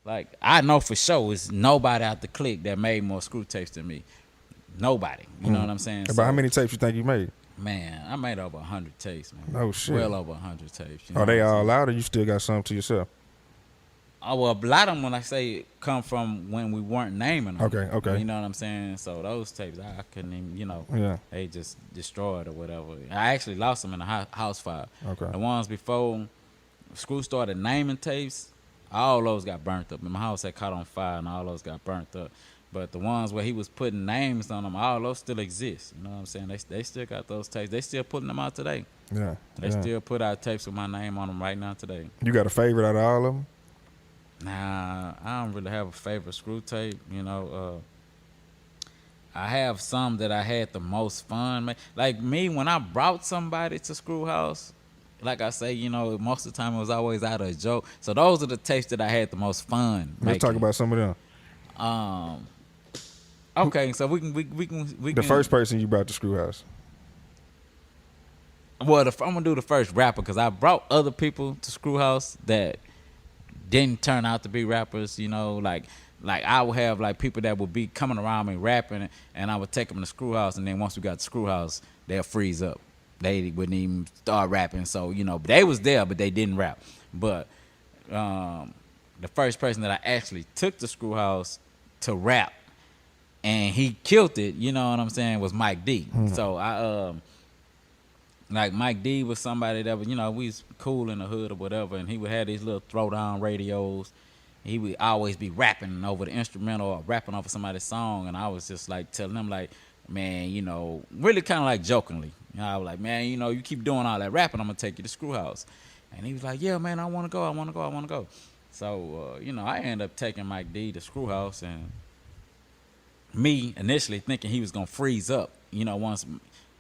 Like I know for sure it's nobody out the clique that made more screw tapes than me. Nobody. You know what I'm saying? About how So many tapes you think you made? man, I made over 100 tapes, man. Oh shit. Well over 100 tapes. You know Are what they I'm all saying? out, or you still got some to yourself? Oh, well, a lot of them, when I say come from when we weren't naming them. Okay. You know what I'm saying? So those tapes, I couldn't even, Yeah. they just destroyed or whatever. I actually lost them in a house fire. Okay. The ones before Screw started naming tapes, all those got burnt up. And my house had caught on fire and all those got burnt up. But the ones where he was putting names on them, all those still exist. You know what I'm saying? They still got those tapes. They still putting them out today. Yeah. They Yeah. still put out tapes with my name on them right now today. You got a favorite out of all of them? Nah, I don't really have a favorite screw tape. I have some that I had the most fun. Like me, when I brought somebody to Screw House, like I say, most of the time it was always out of a joke. So those are the tapes that I had the most fun Let's talk making. about some of them. Um, okay, so we can The first person you brought to Screw House. Well, I'm gonna do the first rapper because I brought other people to Screw House that didn't turn out to be rappers. Like I would have like people that would be coming around me rapping, and I would take them to Screw House, and then once we got to Screw House, they'll freeze up. They wouldn't even start rapping. So they was there, but they didn't rap. But the first person that I actually took to Screw House to rap, and he killed it. You know what I'm saying? Was Mike D. So like Mike D was somebody that was, we was cool in the hood or whatever, and he would have these little throwdown radios. He would always be rapping over the instrumental or rapping over somebody's song, and I was just like telling him like, man, really kind of like jokingly. I was like, man, you keep doing all that rapping, I'm gonna take you to Screw House. And he was like, yeah, man, I wanna go. So I ended up taking Mike D to Screw House, and me initially thinking he was gonna freeze up, once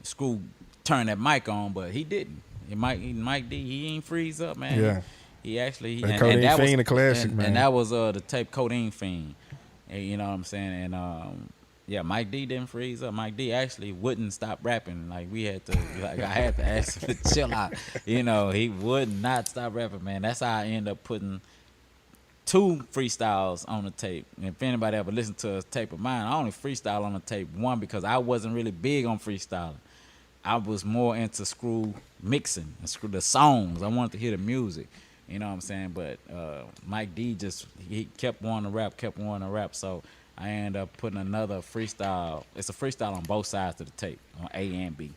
Screw turned that mic on, but he didn't. Mike D, he ain't freeze up, man. Yeah. He actually That Codeine Fiend, a classic, man. And that was the tape Codeine Fiend. And you know what I'm saying? And yeah, Mike D didn't freeze up. Mike D actually wouldn't stop rapping. Like I had to ask him to chill out. He would not stop rapping, man. That's how I end up putting 2 freestyles on the tape. And if anybody ever listened to a tape of mine, I only freestyle on the tape 1 because I wasn't really big on freestyling. I was more into Screw mixing and Screw the songs. I wanted to hear the music. You know what I'm saying? But Mike D he kept wanting to rap. So I ended up putting another freestyle. It's a freestyle on both sides of the tape, on A and B.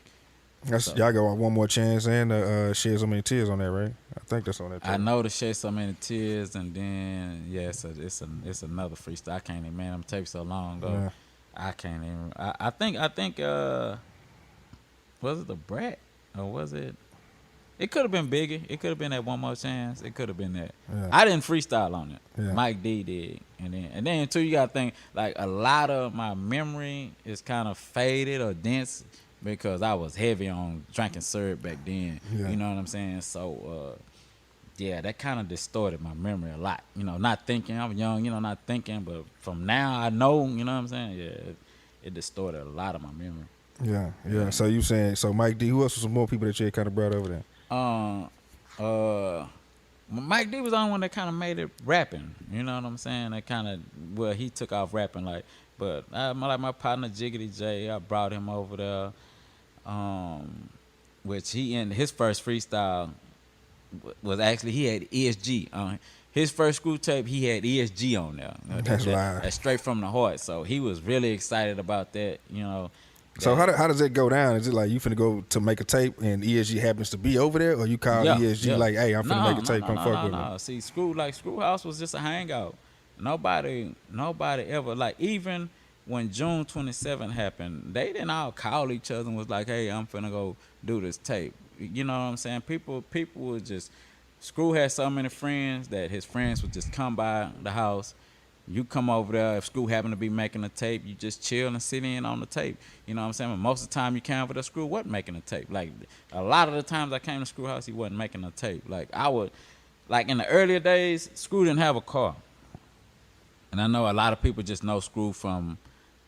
Y'all got One More Chance and Shed So Many Tears on that, right? I think that's on that tape. I know to Shed So Many Tears, and then it's another freestyle. I can't even, man, them tapes so long ago. Yeah. I can't even. I think was it the Brat or was it? It could have been bigger. It could have been that One More Chance. It could have been that. Yeah. I didn't freestyle on it. Yeah. Mike D did, and then too, you gotta think like a lot of my memory is kind of faded or dense because I was heavy on drinking syrup back then. Yeah. You know what I'm saying? So yeah, that kind of distorted my memory a lot. Not thinking. I was young. Not thinking. But from now, I know. You know what I'm saying? Yeah, it distorted a lot of my memory. Yeah. So you saying Mike D? Who else was some more people that you had kind of brought over there? Mike D was the only one that kind of made it rapping. You know what I'm saying? That kind of he took off rapping like. But like my partner Jiggity J, I brought him over there. Which he in his first freestyle was actually he had E.S.G. His first Screw tape, he had E.S.G. on there. That's live. That's straight from the heart. So he was really excited about that. So how does that go down? Is it like you finna go to make a tape and E.S.G. happens to be over there, or you call E.S.G. like, hey, I'm finna make a tape, come fuck with me? See, Screw House was just a hangout. Nobody ever, like, even when June 27 happened, they didn't all call each other and was like, hey, I'm finna go do this tape. You know what I'm saying? People would just, Screw had so many friends that his friends would just come by the house. You come over there, if Screw happened to be making a tape, you just chill and sit in on the tape. You know what I'm saying? But most of the time you came over there, Screw wasn't making a tape. Like, a lot of the times I came to Screw House, he wasn't making a tape. Like, in the earlier days, Screw didn't have a car. And I know a lot of people just know Screw from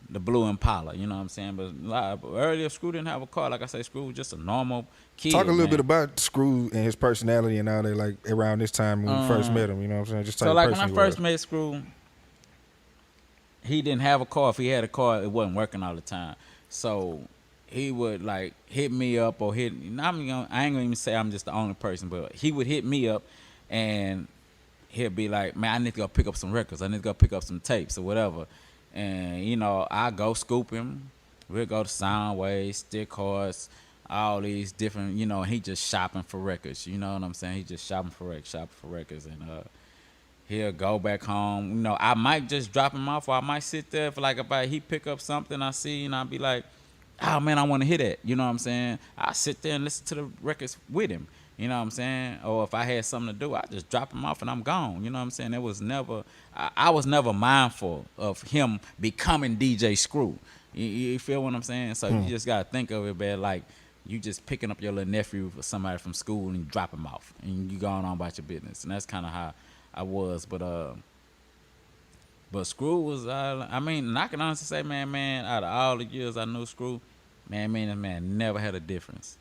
the blue Impala. You know what I'm saying? But earlier, Screw didn't have a car. Like I say, Screw was just a normal kid. Talk a little man. bit about Screw and his personality and all that. Like around this time when we first met him. You know what I'm saying? Just so like when I first met Screw, he didn't have a car. If he had a car, it wasn't working all the time. So he would like hit me up or hit. I ain't gonna even say I'm just the only person, but he would hit me up, and he'll be like, "Man, I need to go pick up some records. I need to go pick up some tapes or whatever." And you know, I go scoop him. We'll go to Soundwave, Stick Horse, all these different. You know, he just shopping for records. You know what I'm saying? He just shopping for records, and he'll go back home. You know, I might just drop him off, or I might sit there for like about he pick up something I see, and I'll be like, "Oh man, I want to hear that." You know what I'm saying? I sit there and listen to the records with him. You know what I'm saying? Or if I had something to do, I just drop him off and I'm gone. You know what I'm saying? It was never, I was never mindful of him becoming DJ Screw. You feel what I'm saying? So you just gotta think of it, man, like you just picking up your little nephew or somebody from school and you drop him off and you going on about your business. And that's kind of how I was. But Screw was, I mean, and I can honestly say, man, out of all the years I knew Screw, man never had a difference.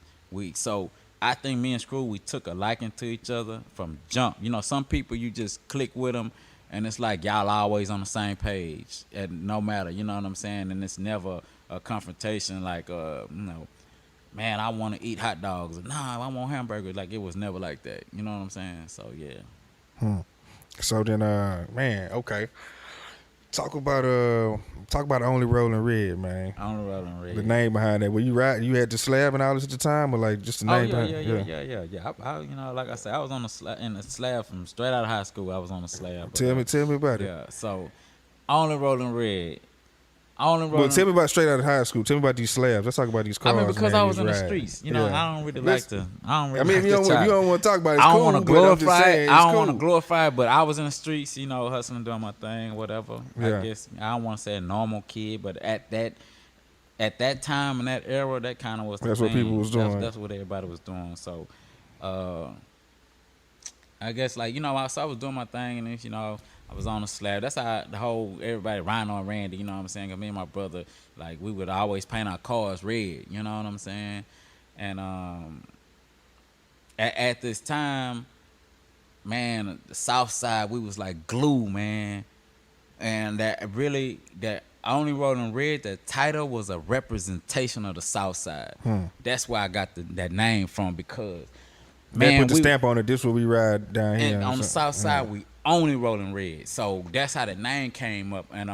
So I think me and Screw, we took a liking to each other from jump. You know, some people you just click with them, and it's like y'all always on the same page, and no matter, you know what I'm saying. And it's never a confrontation like, you know, man, I want to eat hot dogs. Nah, I want hamburgers. Like it was never like that. You know what I'm saying? So yeah. So then, man, okay. Talk about Only Rollin Red, man. Only Rollin Red. The name behind that. Were you right? You had the slab and all this at the time, or like just the name? Yeah. I, you know, like I said, I was on in the slab from straight out of high school. I was on the slab. Tell me about it. Yeah. So, Only Rollin Red. Well, tell me about straight out of high school. Tell me about these slabs. Let's talk about these cars. I mean, because man, I was in the streets. You know, I don't really like to. I don't really. I mean, like if you don't want to talk about it, it's I don't cool, want to glorify it. I don't cool. want to glorify it, but I was in the streets, you know, hustling, doing my thing, whatever. Yeah. I guess I don't want to say a normal kid, but at that time in that era, that kind of was the That's thing. what people was doing. That's what everybody was doing. So, I guess like, you know, I was doing my thing, and then, you know, I was on the slab. That's how the whole everybody riding on Randy. You know what I'm saying? 'Cause me and my brother, like, we would always paint our cars red. You know what I'm saying? And at this time, man, the South Side, we was like glue, man. And that Only Rollin Red, the title was a representation of the South Side. That's where I got that name from, because man, they put the stamp on it. This will we ride down here. And on the South Side, we only Rollin Red. So that's how the name came up. And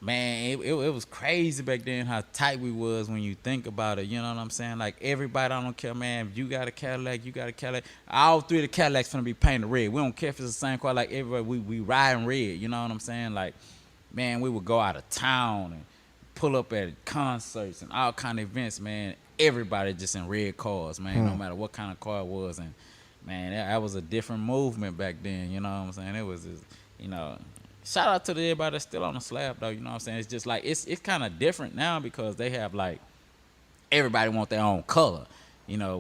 man, it was crazy back then how tight we was when you think about it. You know what I'm saying? Like everybody, I don't care, man. If you got a Cadillac, you got a Cadillac. All three of the Cadillacs finna be painted red. We don't care if it's the same car. Like everybody, we riding red. You know what I'm saying? Like, man, we would go out of town and pull up at concerts and all kind of events, man. Everybody just in red cars, man. No matter what kind of car it was. And man, that was a different movement back then. You know what I'm saying? It was just, you know. Shout out to everybody that's still on the slab, though. You know what I'm saying? It's just like it's kind of different now, because they have like everybody want their own color. You know,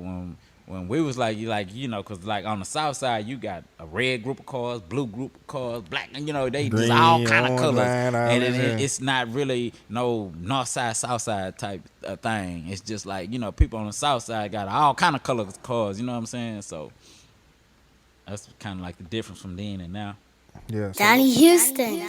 when we was like you know, because like on the South Side you got a red group of cars, blue group of cars, black, and you know they green, just all kind of colors, line, and it's not really no North Side South Side type thing. It's just like, you know, people on the South Side got all kind of color cars. You know what I'm saying? So that's kind of like the difference from then and now. Yeah. Donnie Houston.